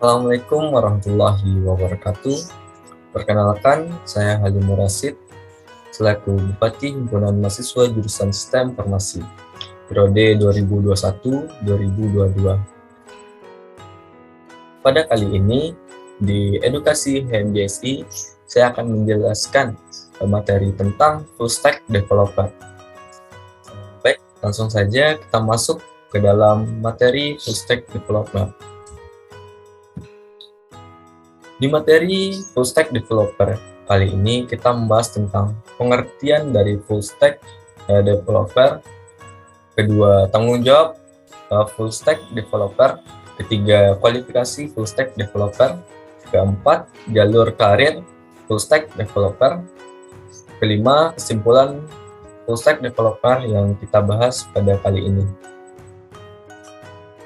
Assalamualaikum warahmatullahi wabarakatuh. Perkenalkan, saya Halim Murasid, selaku Bupati Himpunan Mahasiswa Jurusan STEM Farmasi, periode 2021-2022. Pada kali ini, di Edukasi HMJSI, saya akan menjelaskan materi tentang Full Stack Developer. Baik, langsung saja kita masuk ke dalam materi Full Stack Developer. Di materi Full Stack Developer, kali ini kita membahas tentang pengertian dari Full Stack Developer, kedua tanggung jawab Full Stack Developer, ketiga kualifikasi Full Stack Developer, keempat jalur karir Full Stack Developer, kelima kesimpulan Full Stack Developer yang kita bahas pada kali ini.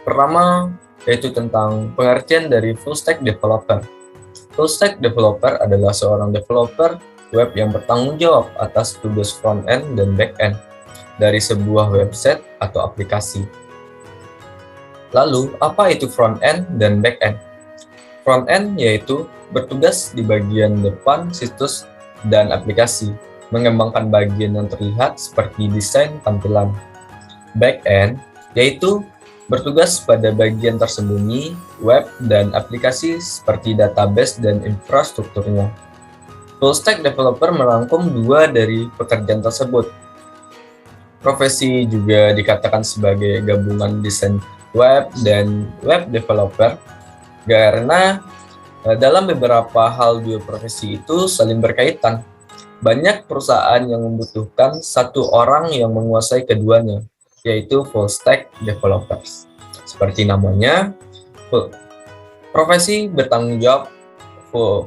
Pertama, yaitu tentang pengertian dari Full Stack Developer. Full Stack Developer adalah seorang developer web yang bertanggung jawab atas tugas front-end dan back-end dari sebuah website atau aplikasi. Lalu, apa itu front-end dan back-end? Front-end yaitu bertugas di bagian depan situs dan aplikasi, mengembangkan bagian yang terlihat seperti desain tampilan. Back-end yaitu bertugas pada bagian tersembunyi, web, dan aplikasi seperti database dan infrastrukturnya. Full Stack Developer merangkum dua dari pekerjaan tersebut. Profesi juga dikatakan sebagai gabungan desain web dan web developer, karena dalam beberapa hal dua profesi itu saling berkaitan. Banyak perusahaan yang membutuhkan satu orang yang menguasai keduanya, yaitu Full Stack Developers. Seperti namanya, profesi bertanggung jawab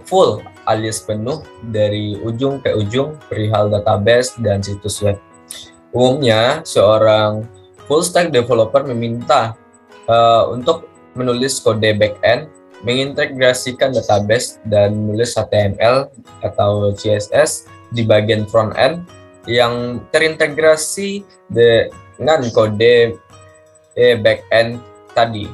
full alias penuh dari ujung ke ujung perihal database dan situs web. Umumnya, seorang Full Stack Developer meminta untuk menulis kode back-end, mengintegrasikan database, dan menulis HTML atau CSS di bagian front-end yang terintegrasi dengan kode back-end tadi.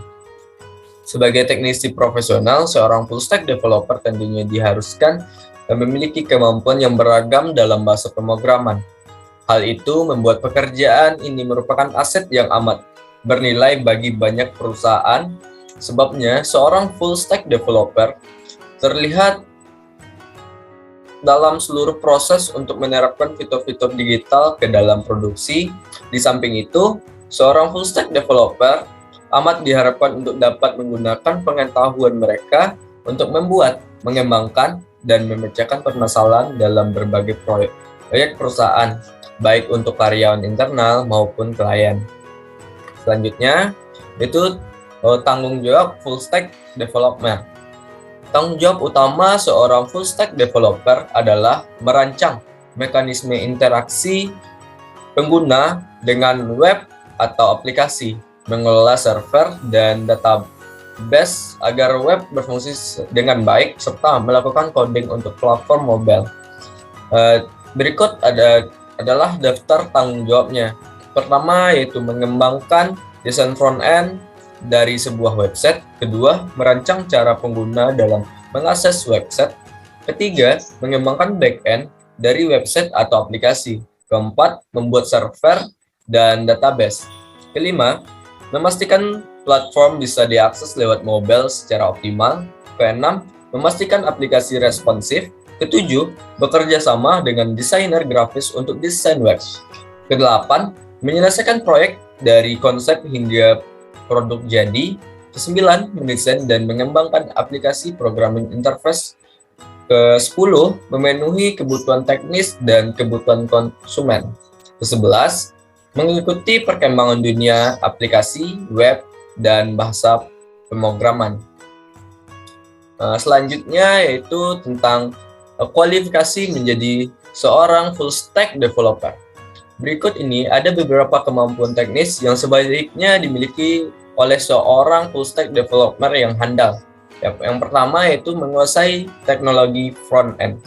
Sebagai teknisi profesional, seorang full stack developer tentunya diharuskan memiliki kemampuan yang beragam dalam bahasa pemrograman. Hal itu membuat pekerjaan ini merupakan aset yang amat bernilai bagi banyak perusahaan. Sebabnya, seorang full stack developer terlihat dalam seluruh proses untuk menerapkan fitur-fitur digital ke dalam produksi. Di samping itu, seorang full stack developer amat diharapkan untuk dapat menggunakan pengetahuan mereka untuk membuat, mengembangkan, dan memecahkan permasalahan dalam berbagai proyek perusahaan, baik untuk karyawan internal maupun klien. Selanjutnya, itu tanggung jawab full stack developer. Tanggung jawab utama seorang full stack developer adalah merancang mekanisme interaksi pengguna dengan web atau aplikasi, mengelola server dan database agar web berfungsi dengan baik, serta melakukan coding untuk platform mobile. Berikut adalah daftar tanggung jawabnya. Pertama, yaitu mengembangkan desain front-end dari sebuah website. Kedua, merancang cara pengguna dalam mengakses website. Ketiga, mengembangkan back-end dari website atau aplikasi. Keempat, membuat server dan database. Kelima, memastikan platform bisa diakses lewat mobile secara optimal. Keenam, memastikan aplikasi responsif. Ketujuh, bekerja sama dengan desainer grafis untuk desain web. Kedelapan, menyelesaikan proyek dari konsep hingga produk jadi. Ke-9, mendesain dan mengembangkan aplikasi programming interface. Ke-10, memenuhi kebutuhan teknis dan kebutuhan konsumen. Ke-11, mengikuti perkembangan dunia aplikasi, web, dan bahasa pemrograman. Selanjutnya yaitu tentang kualifikasi menjadi seorang full stack developer. Berikut ini ada beberapa kemampuan teknis yang sebaiknya dimiliki oleh seorang full stack developer yang handal. Yang pertama yaitu menguasai teknologi front-end.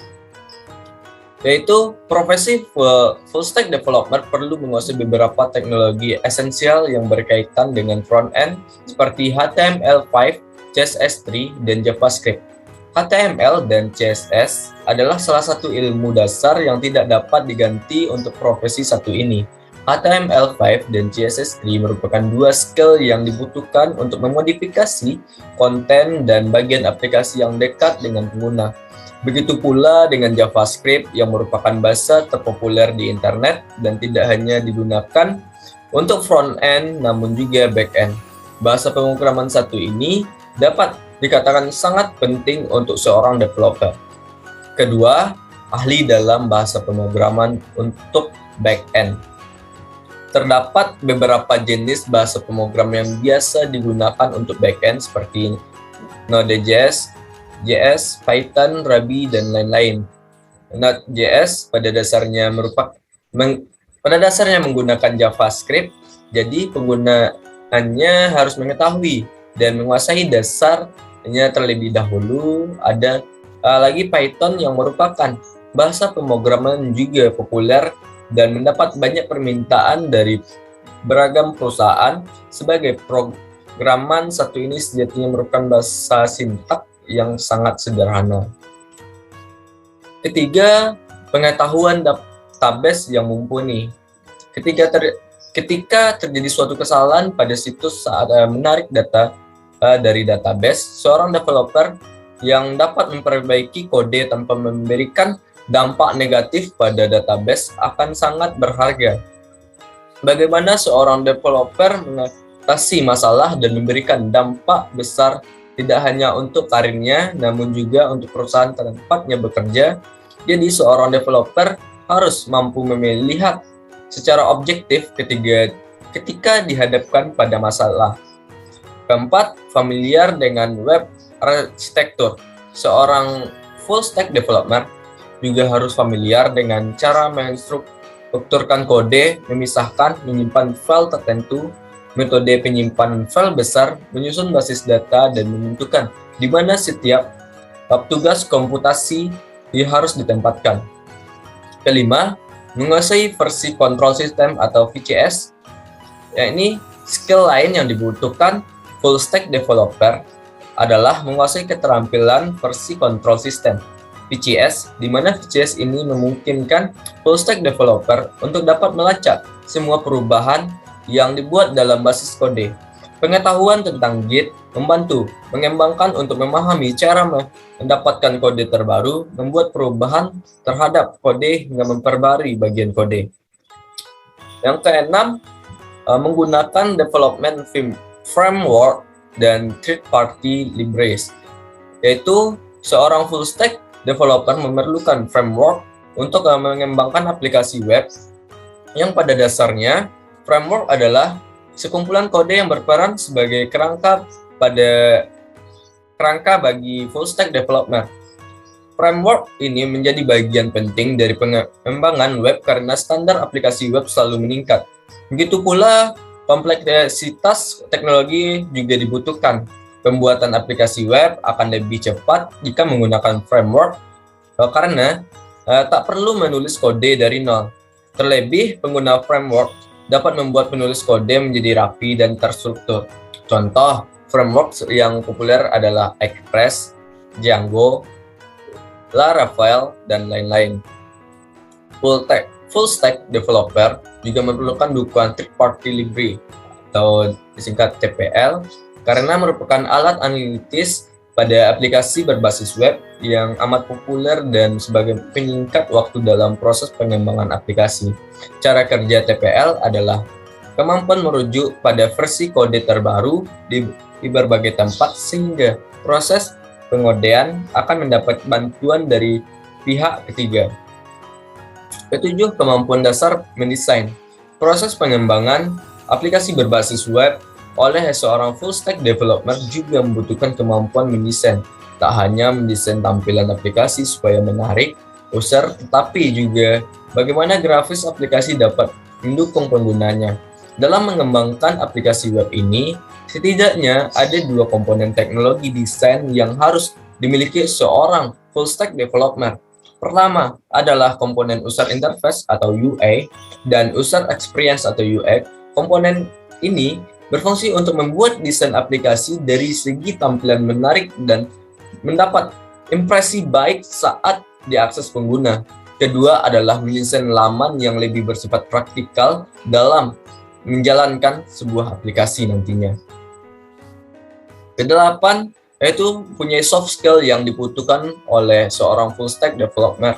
Yaitu profesi full stack developer perlu menguasai beberapa teknologi esensial yang berkaitan dengan front-end seperti HTML5, CSS3, dan JavaScript. HTML dan CSS adalah salah satu ilmu dasar yang tidak dapat diganti untuk profesi satu ini. HTML5 dan CSS3 merupakan dua skill yang dibutuhkan untuk memodifikasi konten dan bagian aplikasi yang dekat dengan pengguna. Begitu pula dengan JavaScript yang merupakan bahasa terpopuler di internet dan tidak hanya digunakan untuk front-end namun juga back-end. Bahasa pemrograman satu ini dapat dikatakan sangat penting untuk seorang developer. Kedua, ahli dalam bahasa pemrograman untuk back-end. Terdapat beberapa jenis bahasa pemrograman yang biasa digunakan untuk back-end seperti Node.js, JS, Python, Ruby, dan lain-lain. Node.js pada dasarnya menggunakan JavaScript, jadi penggunaannya harus mengetahui dan menguasai dasarnya terlebih dahulu. Ada lagi Python yang merupakan bahasa pemrograman juga populer dan mendapat banyak permintaan dari beragam perusahaan. Sebagai pemrograman satu ini sejatinya merupakan bahasa sintak yang sangat sederhana. Ketiga, pengetahuan database yang mumpuni. Ketika terjadi suatu kesalahan pada situs saat menarik data dari database, seorang developer yang dapat memperbaiki kode tanpa memberikan dampak negatif pada database akan sangat berharga. Bagaimana seorang developer mengatasi masalah dan memberikan dampak besar tidak hanya untuk karirnya, namun juga untuk perusahaan tempatnya bekerja. Jadi seorang developer harus mampu melihat secara objektif ketika dihadapkan pada masalah. Keempat, familiar dengan web arsitektur. Seorang full stack developer juga harus familiar dengan cara menstrukturkan kode, memisahkan, menyimpan file tertentu, metode penyimpanan file besar, menyusun basis data, dan menentukan di mana setiap tugas komputasi harus ditempatkan. Kelima, menguasai versi control system atau VCS. Ini skill lain yang dibutuhkan full stack developer adalah menguasai keterampilan versi control system VCS, di mana VCS ini memungkinkan full stack developer untuk dapat melacak semua perubahan yang dibuat dalam basis kode. Pengetahuan tentang Git membantu mengembangkan untuk memahami cara mendapatkan kode terbaru, membuat perubahan terhadap kode hingga memperbarui bagian kode. Yang keenam, menggunakan development framework dan third-party libraries, yaitu seorang full stack developer memerlukan framework untuk mengembangkan aplikasi web yang pada dasarnya framework adalah sekumpulan kode yang berperan sebagai kerangka bagi full stack developer. Framework ini menjadi bagian penting dari pengembangan web karena standar aplikasi web selalu meningkat. Begitu pula kompleksitas teknologi juga dibutuhkan. Pembuatan aplikasi web akan lebih cepat jika menggunakan framework karena tak perlu menulis kode dari nol. Terlebih, pengguna framework dapat membuat penulis kode menjadi rapi dan terstruktur. Contoh framework yang populer adalah Express, Django, Laravel, dan lain-lain. Full stack developer juga memerlukan dukungan third-party library atau disingkat TPL karena merupakan alat analitis pada aplikasi berbasis web yang amat populer dan sebagai penyingkat waktu dalam proses pengembangan aplikasi. Cara kerja TPL adalah kemampuan merujuk pada versi kode terbaru di berbagai tempat sehingga proses pengodean akan mendapat bantuan dari pihak ketiga. Ketujuh, kemampuan dasar mendesain. Proses pengembangan aplikasi berbasis web oleh seorang full stack developer juga membutuhkan kemampuan mendesain. Tak hanya mendesain tampilan aplikasi supaya menarik user, tetapi juga bagaimana grafis aplikasi dapat mendukung penggunanya. Dalam mengembangkan aplikasi web ini, setidaknya ada dua komponen teknologi desain yang harus dimiliki seorang full stack developer. Pertama adalah komponen user interface atau UI dan user experience atau UX. Komponen ini Berfungsi untuk membuat desain aplikasi dari segi tampilan menarik dan mendapat impresi baik saat diakses pengguna. Kedua adalah mendesain laman yang lebih bersifat praktikal dalam menjalankan sebuah aplikasi nantinya. Kedelapan, yaitu punya soft skill yang dibutuhkan oleh seorang full stack developer.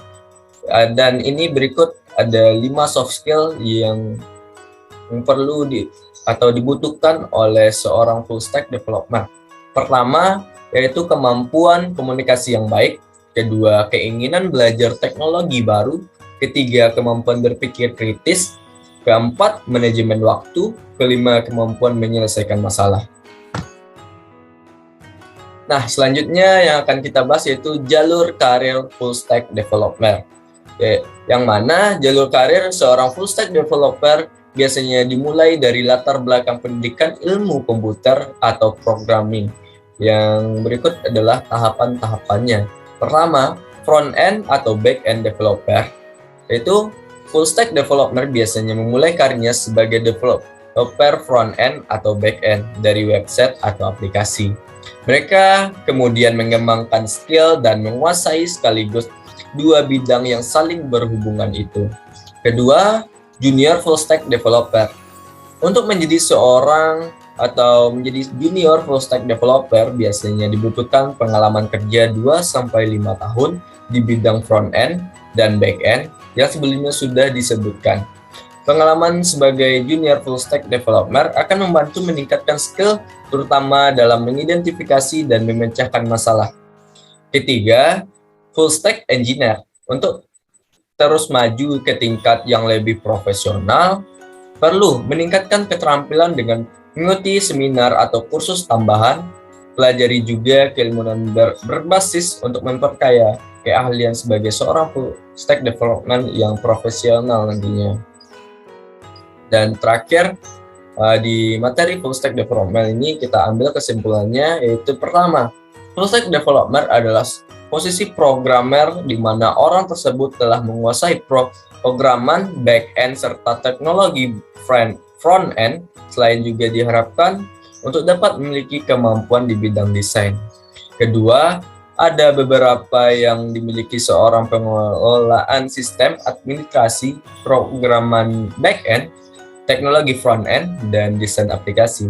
Dan ini berikut ada 5 soft skill yang perlu atau dibutuhkan oleh seorang full stack developer. Pertama, yaitu kemampuan komunikasi yang baik. Kedua, keinginan belajar teknologi baru. Ketiga, kemampuan berpikir kritis. Keempat, manajemen waktu. Kelima, kemampuan menyelesaikan masalah. Nah, selanjutnya yang akan kita bahas yaitu jalur karir full stack developer. Yang mana jalur karir seorang full stack developer biasanya dimulai dari latar belakang pendidikan ilmu komputer atau programming. Yang berikut adalah tahapan-tahapannya. Pertama, front end atau back end developer. Yaitu full stack developer biasanya memulai karirnya sebagai developer front end atau back end dari website atau aplikasi. Mereka kemudian mengembangkan skill dan menguasai sekaligus dua bidang yang saling berhubungan itu. Kedua, junior full stack developer. Untuk menjadi seorang atau menjadi junior full stack developer biasanya dibutuhkan pengalaman kerja 2-5 tahun di bidang front end dan back end yang sebelumnya sudah disebutkan. Pengalaman sebagai junior full stack developer akan membantu meningkatkan skill terutama dalam mengidentifikasi dan memecahkan masalah. Ketiga, full stack engineer. Untuk terus maju ke tingkat yang lebih profesional, perlu meningkatkan keterampilan dengan mengikuti seminar atau kursus tambahan, pelajari juga keilmuan berbasis untuk memperkaya keahlian sebagai seorang full stack development yang profesional nantinya. Dan terakhir, di materi full stack developer ini kita ambil kesimpulannya, yaitu pertama, full stack developer adalah posisi programmer di mana orang tersebut telah menguasai programan back end serta teknologi front end. Selain juga diharapkan untuk dapat memiliki kemampuan di bidang desain. Kedua, ada beberapa yang dimiliki seorang pengelolaan sistem administrasi programan back end, teknologi front end, dan desain aplikasi.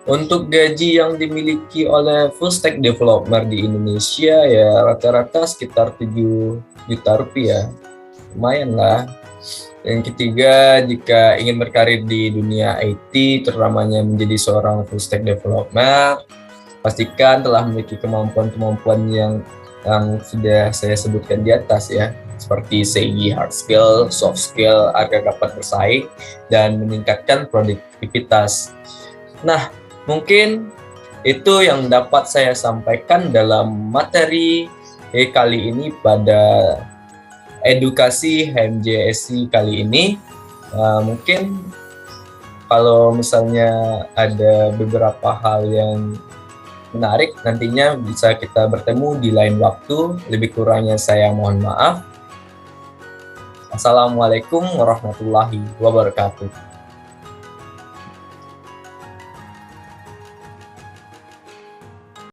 Untuk gaji yang dimiliki oleh full stack developer di Indonesia ya rata-rata sekitar 7 juta rupiah. Lumayan lah. Yang ketiga, jika ingin berkarir di dunia IT, terutamanya menjadi seorang full stack developer, pastikan telah memiliki kemampuan-kemampuan yang sudah saya sebutkan di atas ya, seperti segi hard skill, soft skill agar dapat bersaing dan meningkatkan produktivitas. Nah, mungkin itu yang dapat saya sampaikan dalam materi kali ini pada edukasi HMJSI kali ini. Mungkin kalau misalnya ada beberapa hal yang menarik, nantinya bisa kita bertemu di lain waktu. Lebih kurangnya saya mohon maaf. Assalamualaikum warahmatullahi wabarakatuh.